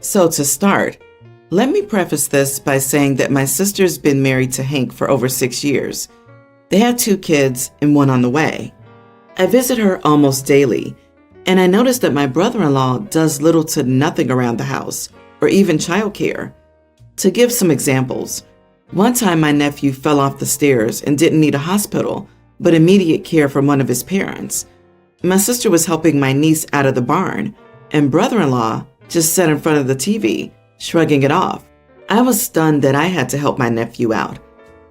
So to start, let me preface this by saying that my sister's been married to Hank for over 6 years. They have 2 kids and 1 on the way. I visit her almost daily, and I notice that my brother-in-law does little to nothing around the house, or even childcare. To give some examples, one time my nephew fell off the stairs and didn't need a hospital, but immediate care from one of his parents. My sister was helping my niece out of the barn, and brother-in-law just sat in front of the TV, shrugging it off. I was stunned that I had to help my nephew out.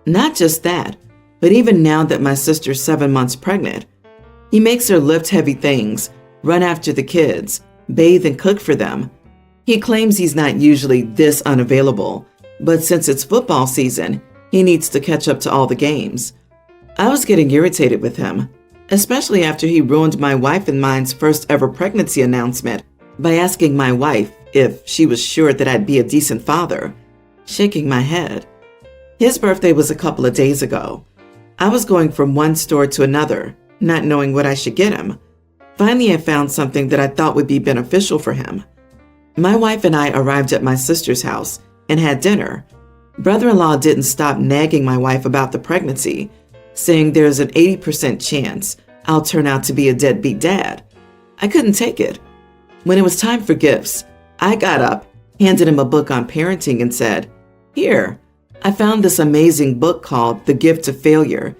Not just that, but even now that my sister's 7 months pregnant, he makes her lift heavy things, run after the kids, bathe and cook for them. He claims he's not usually this unavailable, but since it's football season, he needs to catch up to all the games. I was getting irritated with him, especially after he ruined my wife and mine's first ever pregnancy announcement by asking my wife if she was sure that I'd be a decent father, shaking my head. His birthday was a couple of days ago. I was going from one store to another, not knowing what I should get him. Finally, I found something that I thought would be beneficial for him. My wife and I arrived at my sister's house and had dinner. Brother-in-law didn't stop nagging my wife about the pregnancy, saying there's an 80% chance I'll turn out to be a deadbeat dad. I couldn't take it. When it was time for gifts, I got up, handed him a book on parenting and said, "Here, I found this amazing book called The Gift of Failure.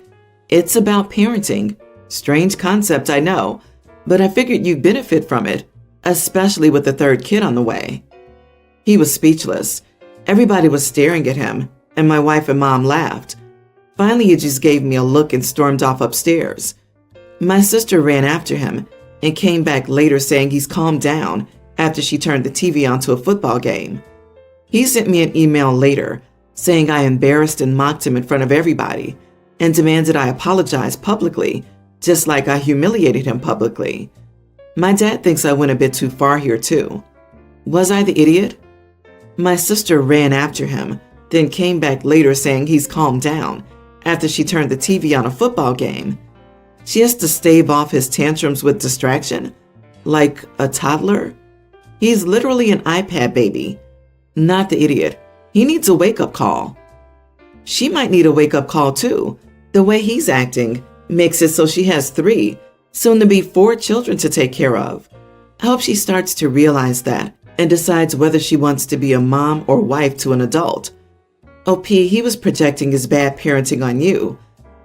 It's about parenting. Strange concept, I know, but I figured you'd benefit from it, especially with the 3rd kid on the way." He was speechless. Everybody was staring at him, and my wife and mom laughed. Finally, he just gave me a look and stormed off upstairs. My sister ran after him and came back later saying he's calmed down after she turned the TV onto a football game. He sent me an email later saying I embarrassed and mocked him in front of everybody and demanded I apologize publicly, just like I humiliated him publicly. My dad thinks I went a bit too far here too. Was I the idiot? My sister ran after him, then came back later saying he's calmed down after she turned the TV on a football game. She has to stave off his tantrums with distraction? Like a toddler? He's literally an iPad baby. Not the idiot. He needs a wake-up call. She might need a wake-up call too. The way he's acting makes it so she has 3, soon to be 4 children to take care of. I hope she starts to realize that and decides whether she wants to be a mom or wife to an adult. OP, he was projecting his bad parenting on you.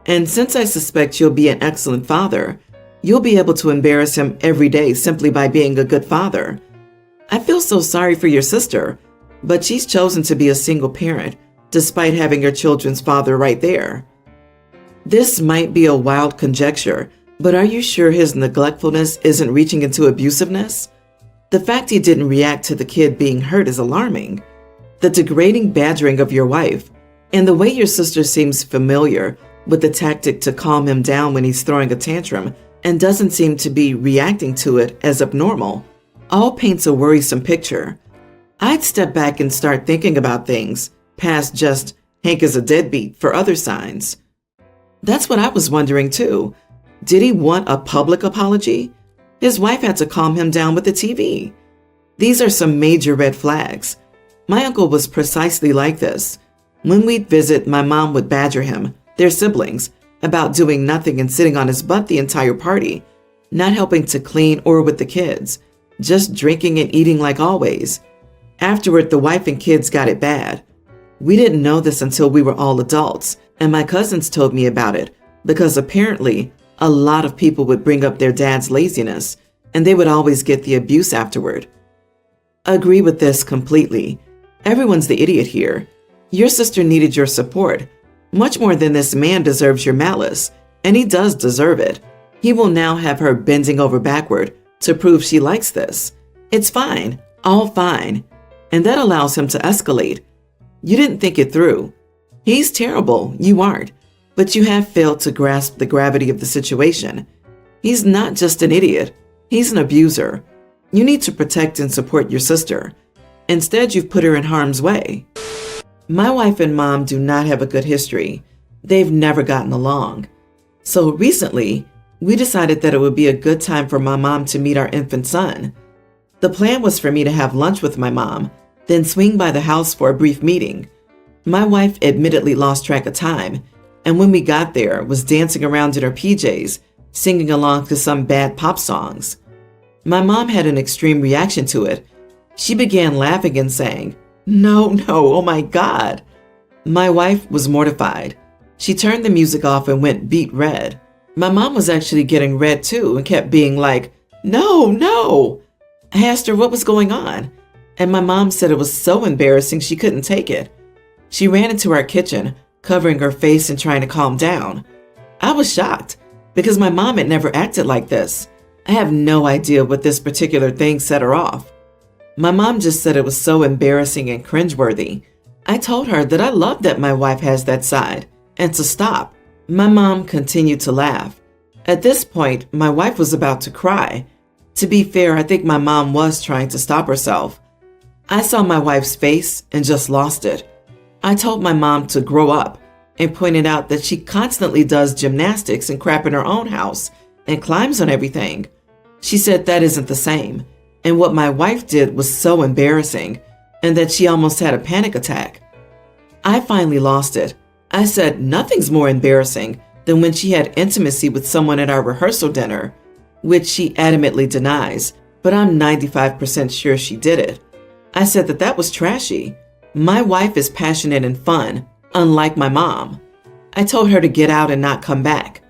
And since I suspect you'll be an excellent father, you'll be able to embarrass him every day simply by being a good father. I feel so sorry for your sister, but she's chosen to be a single parent despite having her children's father right there. This might be a wild conjecture, but are you sure his neglectfulness isn't reaching into abusiveness? The fact he didn't react to the kid being hurt is alarming. The degrading badgering of your wife, and the way your sister seems familiar with the tactic to calm him down when he's throwing a tantrum and doesn't seem to be reacting to it as abnormal, all paints a worrisome picture. I'd step back and start thinking about things past just Hank is a deadbeat for other signs. That's what I was wondering too. Did he want a public apology? His wife had to calm him down with the TV. These are some major red flags. My uncle was precisely like this. When we'd visit, my mom would badger him, their siblings, about doing nothing and sitting on his butt the entire party, not helping to clean or with the kids, just drinking and eating like always. Afterward, the wife and kids got it bad. We didn't know this until we were all adults, and my cousins told me about it, because apparently a lot of people would bring up their dad's laziness, and they would always get the abuse afterward. Agree with this completely. Everyone's the idiot here. Your sister needed your support. Much more than this man deserves your malice, and he does deserve it. He will now have her bending over backward to prove she likes this. It's fine, all fine, and that allows him to escalate. You didn't think it through. He's terrible, you aren't, but you have failed to grasp the gravity of the situation. He's not just an idiot, he's an abuser. You need to protect and support your sister. Instead, you've put her in harm's way. My wife and mom do not have a good history. They've never gotten along. So recently, we decided that it would be a good time for my mom to meet our infant son. The plan was for me to have lunch with my mom, then swing by the house for a brief meeting. My wife admittedly lost track of time, and when we got there, was dancing around in her PJs, singing along to some bad pop songs. My mom had an extreme reaction to it. She began laughing and saying, "No, oh my God." My wife was mortified. She turned the music off and went beet red. My mom was actually getting red too and kept being like, No. I asked her what was going on, and my mom said it was so embarrassing she couldn't take it. She ran into our kitchen, covering her face and trying to calm down. I was shocked because my mom had never acted like this. I have no idea what this particular thing set her off. My mom just said it was so embarrassing and cringeworthy. I told her that I love that my wife has that side and to stop. My mom continued to laugh. At this point, my wife was about to cry. To be fair, I think my mom was trying to stop herself. I saw my wife's face and just lost it. I told my mom to grow up and pointed out that she constantly does gymnastics and crap in her own house and climbs on everything. She said that isn't the same, and what my wife did was so embarrassing, and that she almost had a panic attack. I finally lost it. I said nothing's more embarrassing than when she had intimacy with someone at our rehearsal dinner, which she adamantly denies, but I'm 95% sure she did it. I said that was trashy. My wife is passionate and fun, unlike my mom. I told her to get out and not come back.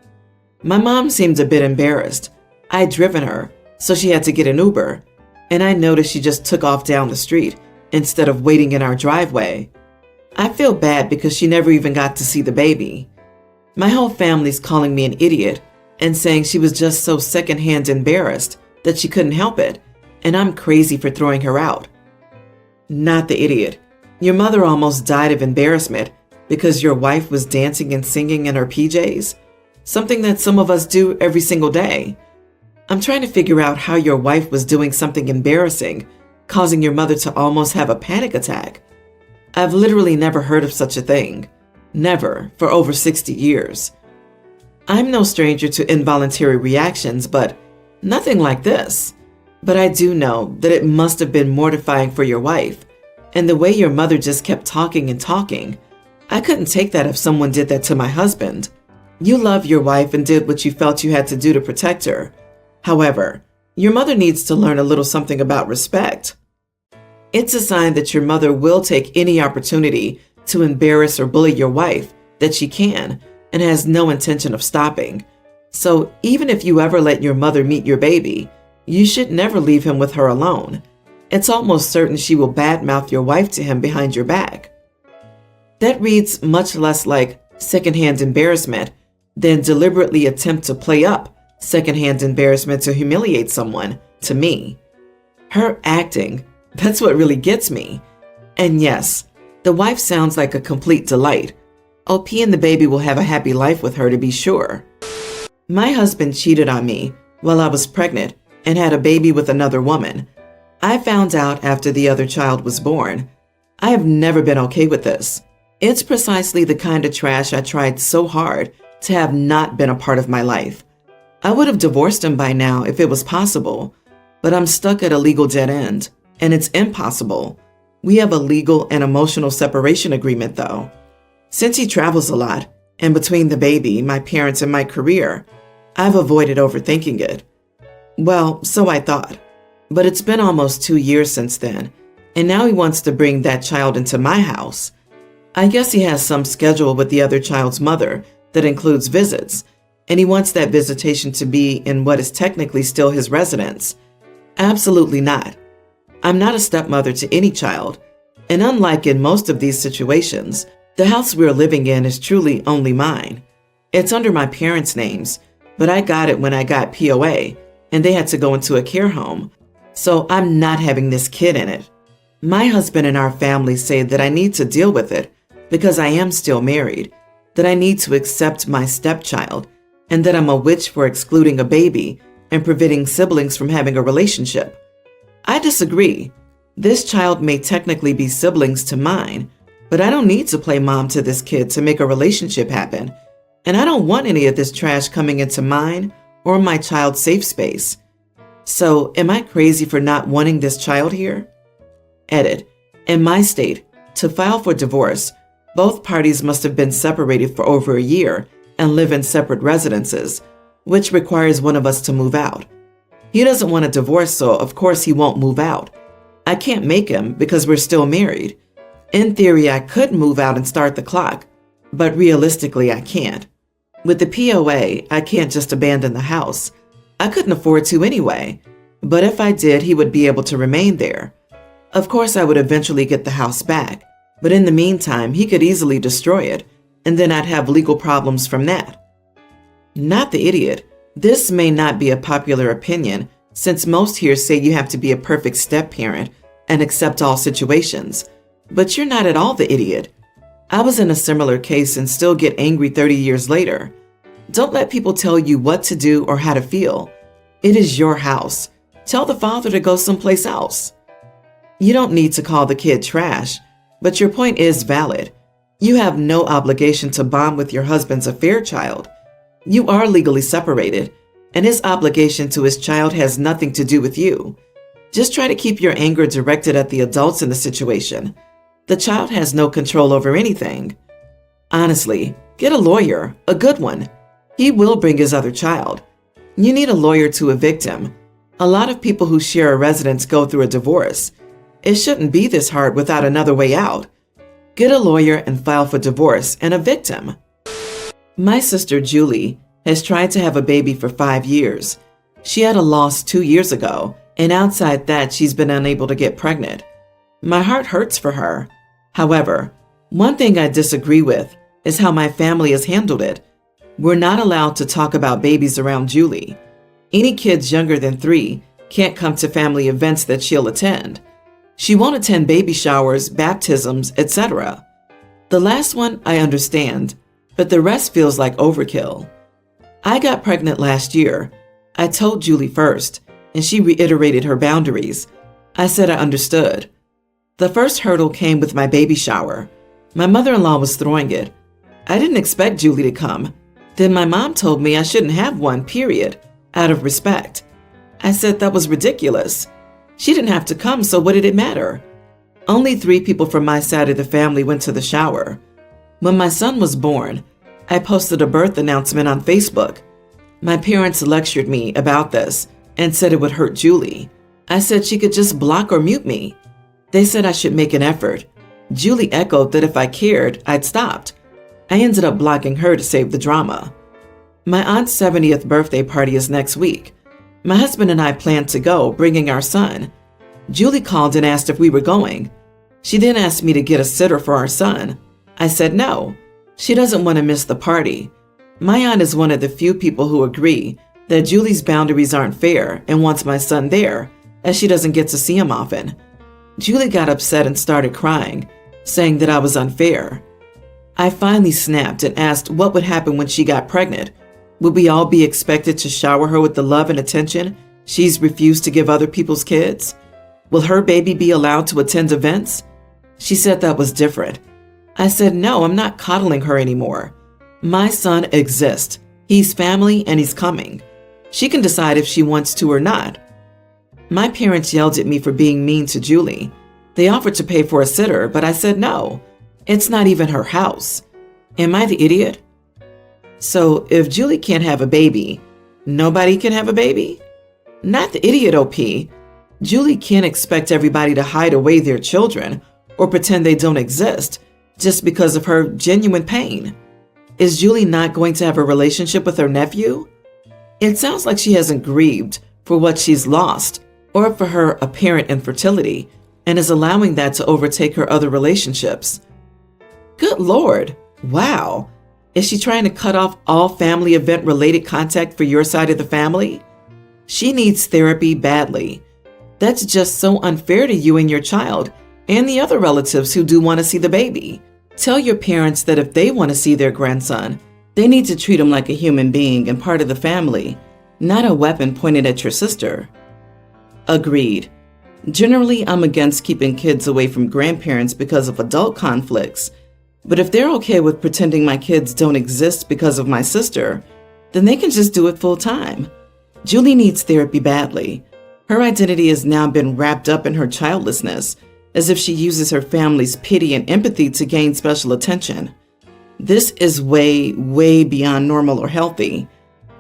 My mom seemed a bit embarrassed. I'd driven her, so she had to get an Uber, and I noticed she just took off down the street instead of waiting in our driveway. I feel bad because she never even got to see the baby. My whole family's calling me an idiot and saying she was just so secondhand embarrassed that she couldn't help it, and I'm crazy for throwing her out. Not the idiot. Your mother almost died of embarrassment because your wife was dancing and singing in her PJs, something that some of us do every single day. I'm trying to figure out how your wife was doing something embarrassing, causing your mother to almost have a panic attack. I've literally never heard of such a thing. Never, for over 60 years. I'm no stranger to involuntary reactions, but nothing like this. But I do know that it must have been mortifying for your wife, and the way your mother just kept talking and talking. I couldn't take that if someone did that to my husband. You love your wife and did what you felt you had to do to protect her. However, your mother needs to learn a little something about respect. It's a sign that your mother will take any opportunity to embarrass or bully your wife that she can and has no intention of stopping. So even if you ever let your mother meet your baby, you should never leave him with her alone. It's almost certain she will badmouth your wife to him behind your back. That reads much less like secondhand embarrassment than deliberately attempt to play up secondhand embarrassment to humiliate someone, to me. Her acting, that's what really gets me. And yes, the wife sounds like a complete delight. OP and the baby will have a happy life with her, to be sure. My husband cheated on me while I was pregnant and had a baby with another woman. I found out after the other child was born. I have never been okay with this. It's precisely the kind of trash I tried so hard to have not been a part of my life. I would have divorced him by now if it was possible, but I'm stuck at a legal dead end, and it's impossible. We have a legal and emotional separation agreement, though. Since he travels a lot, and between the baby, my parents, and my career, I've avoided overthinking it. Well, so I thought. But it's been almost 2 years since then, and now he wants to bring that child into my house. I guess he has some schedule with the other child's mother that includes visits, and he wants that visitation to be in what is technically still his residence. Absolutely not. I'm not a stepmother to any child, and unlike in most of these situations, the house we're living in is truly only mine. It's under my parents' names, but I got it when I got POA, and they had to go into a care home, so I'm not having this kid in it. My husband and our family say that I need to deal with it because I am still married, that I need to accept my stepchild, and that I'm a witch for excluding a baby and preventing siblings from having a relationship. I disagree. This child may technically be siblings to mine, but I don't need to play mom to this kid to make a relationship happen, and I don't want any of this trash coming into mine or my child's safe space. So, am I crazy for not wanting this child here? Edit. In my state, to file for divorce, both parties must have been separated for over a year and live in separate residences, which requires one of us to move out. He doesn't want a divorce, so of course he won't move out. I can't make him because we're still married. In theory, I could move out and start the clock, but realistically, I can't. With the POA, I can't just abandon the house. I couldn't afford to anyway, but if I did, he would be able to remain there. Of course, I would eventually get the house back, but in the meantime, he could easily destroy it, and then I'd have legal problems from that. Not the idiot. This may not be a popular opinion, since most here say you have to be a perfect step-parent and accept all situations, but you're not at all the idiot. I was in a similar case and still get angry 30 years later. Don't let people tell you what to do or how to feel. It is your house. Tell the father to go someplace else. You don't need to call the kid trash, but your point is valid. You have no obligation to bond with your husband's affair child. You are legally separated, and his obligation to his child has nothing to do with you. Just try to keep your anger directed at the adults in the situation. The child has no control over anything. Honestly, get a lawyer, a good one. He will bring his other child. You need a lawyer to evict him. A lot of people who share a residence go through a divorce. It shouldn't be this hard without another way out. Get a lawyer and file for divorce and evict him. My sister Julie has tried to have a baby for 5 years. She had a loss 2 years ago, and outside that, she's been unable to get pregnant. My heart hurts for her. However, one thing I disagree with is how my family has handled it. We're not allowed to talk about babies around Julie. Any kids younger than 3 can't come to family events that she'll attend. She won't attend baby showers, baptisms, etc. The last one I understand, but the rest feels like overkill. I got pregnant last year. I told Julie first, and she reiterated her boundaries. I said I understood. The first hurdle came with my baby shower. My mother-in-law was throwing it. I didn't expect Julie to come. Then my mom told me I shouldn't have one, period, out of respect. I said that was ridiculous. She didn't have to come, so what did it matter? Only 3 people from my side of the family went to the shower. When my son was born, I posted a birth announcement on Facebook. My parents lectured me about this and said it would hurt Julie. I said she could just block or mute me. They said I should make an effort. Julie echoed that if I cared, I'd stopped. I ended up blocking her to save the drama. My aunt's 70th birthday party is next week. My husband and I planned to go, bringing our son. Julie called and asked if we were going. She then asked me to get a sitter for our son. I said no. She doesn't want to miss the party. My aunt is one of the few people who agree that Julie's boundaries aren't fair and wants my son there, as she doesn't get to see him often. Julie got upset and started crying, saying that I was unfair. I finally snapped and asked what would happen when she got pregnant. Would we all be expected to shower her with the love and attention she's refused to give other people's kids? Will her baby be allowed to attend events? She said that was different. I said, no, I'm not coddling her anymore. My son exists. He's family and he's coming. She can decide if she wants to or not. My parents yelled at me for being mean to Julie. They offered to pay for a sitter, but I said no. It's not even her house. Am I the idiot? So if Julie can't have a baby, nobody can have a baby? Not the idiot, OP. Julie can't expect everybody to hide away their children or pretend they don't exist just because of her genuine pain. Is Julie not going to have a relationship with her nephew? It sounds like she hasn't grieved for what she's lost or for her apparent infertility and is allowing that to overtake her other relationships. Good Lord. Wow. Is she trying to cut off all family event-related contact for your side of the family? She needs therapy badly. That's just so unfair to you and your child and the other relatives who do want to see the baby. Tell your parents that if they want to see their grandson, they need to treat him like a human being and part of the family, not a weapon pointed at your sister. Agreed. Generally, I'm against keeping kids away from grandparents because of adult conflicts. But if they're okay with pretending my kids don't exist because of my sister, then they can just do it full time. Julie needs therapy badly. Her identity has now been wrapped up in her childlessness, as if she uses her family's pity and empathy to gain special attention. This is way, way beyond normal or healthy.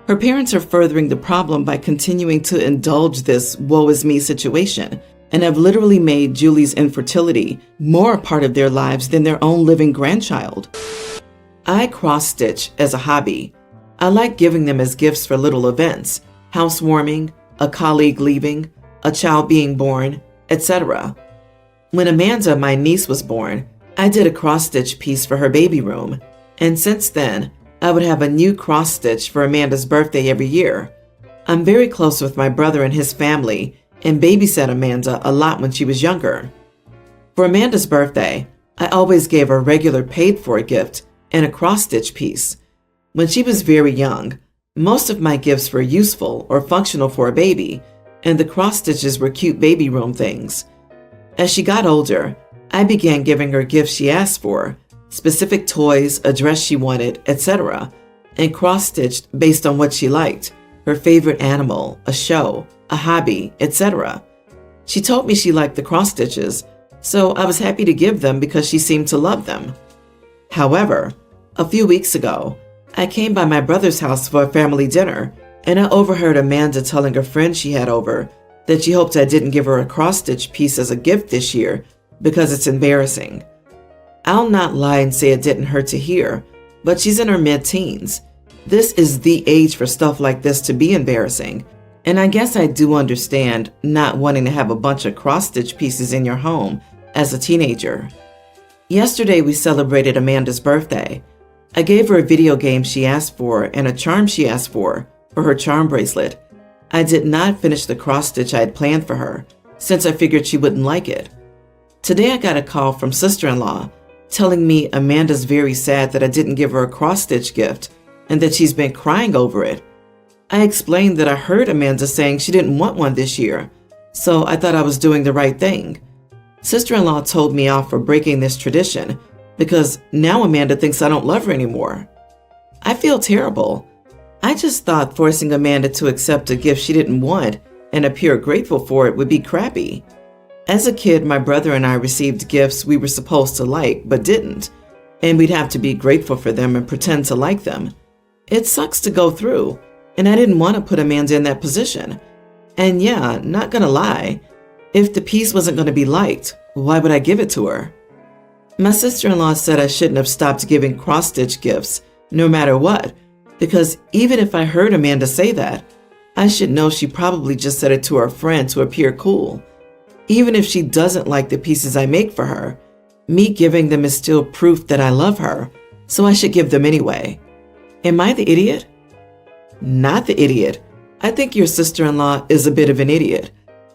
Her parents are furthering the problem by continuing to indulge this woe is me situation, and have literally made Julie's infertility more a part of their lives than their own living grandchild. I cross-stitch as a hobby. I like giving them as gifts for little events, housewarming, a colleague leaving, a child being born, etc. When Amanda, my niece, was born, I did a cross-stitch piece for her baby room, and since then, I would have a new cross-stitch for Amanda's birthday every year. I'm very close with my brother and his family, and babysat Amanda a lot when she was younger. For Amanda's birthday, I always gave her a regular paid-for gift and a cross-stitch piece. When she was very young, most of my gifts were useful or functional for a baby, and the cross-stitches were cute baby room things. As she got older, I began giving her gifts she asked for, specific toys, a dress she wanted, etc., and cross-stitched based on what she liked, her favorite animal, a show, a hobby, etc. She told me she liked the cross-stitches, so I was happy to give them because she seemed to love them. However, a few weeks ago, I came by my brother's house for a family dinner, and I overheard Amanda telling a friend she had over that she hoped I didn't give her a cross-stitch piece as a gift this year because it's embarrassing. I'll not lie and say it didn't hurt to hear, but she's in her mid-teens. This is the age for stuff like this to be embarrassing, and I guess I do understand not wanting to have a bunch of cross-stitch pieces in your home as a teenager. Yesterday we celebrated Amanda's birthday. I gave her a video game she asked for and a charm she asked for her charm bracelet. I did not finish the cross-stitch I had planned for her, since I figured she wouldn't like it. Today I got a call from sister-in-law telling me Amanda's very sad that I didn't give her a cross-stitch gift and that she's been crying over it. I explained that I heard Amanda saying she didn't want one this year, so I thought I was doing the right thing. Sister-in-law told me off for breaking this tradition because now Amanda thinks I don't love her anymore. I feel terrible. I just thought forcing Amanda to accept a gift she didn't want and appear grateful for it would be crappy. As a kid, my brother and I received gifts we were supposed to like but didn't, and we'd have to be grateful for them and pretend to like them. It sucks to go through, and I didn't want to put Amanda in that position. And yeah, not gonna lie, if the piece wasn't going to be liked, why would I give it to her? My sister-in-law said I shouldn't have stopped giving cross-stitch gifts, no matter what, because even if I heard Amanda say that, I should know she probably just said it to her friend to appear cool. Even if she doesn't like the pieces I make for her, me giving them is still proof that I love her, so I should give them anyway. Am I the idiot? Not the idiot. I think your sister-in-law is a bit of an idiot.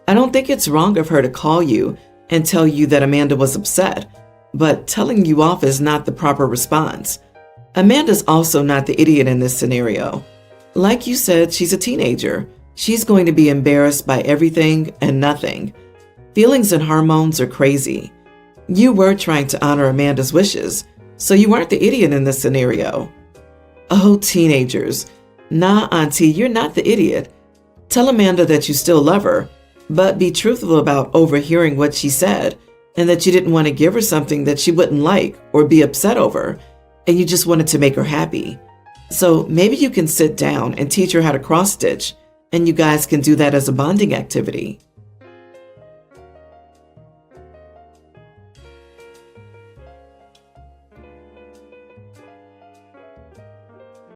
I don't think it's wrong of her to call you and tell you that Amanda was upset, but telling you off is not the proper response. Amanda's also not the idiot in this scenario. Like you said, she's a teenager. She's going to be embarrassed by everything and nothing. Feelings and hormones are crazy. You were trying to honor Amanda's wishes, so you weren't the idiot in this scenario. Oh, teenagers. Nah, Auntie, you're not the idiot. Tell Amanda that you still love her, but be truthful about overhearing what she said and that you didn't want to give her something that she wouldn't like or be upset over, and you just wanted to make her happy. So maybe you can sit down and teach her how to cross-stitch, and you guys can do that as a bonding activity.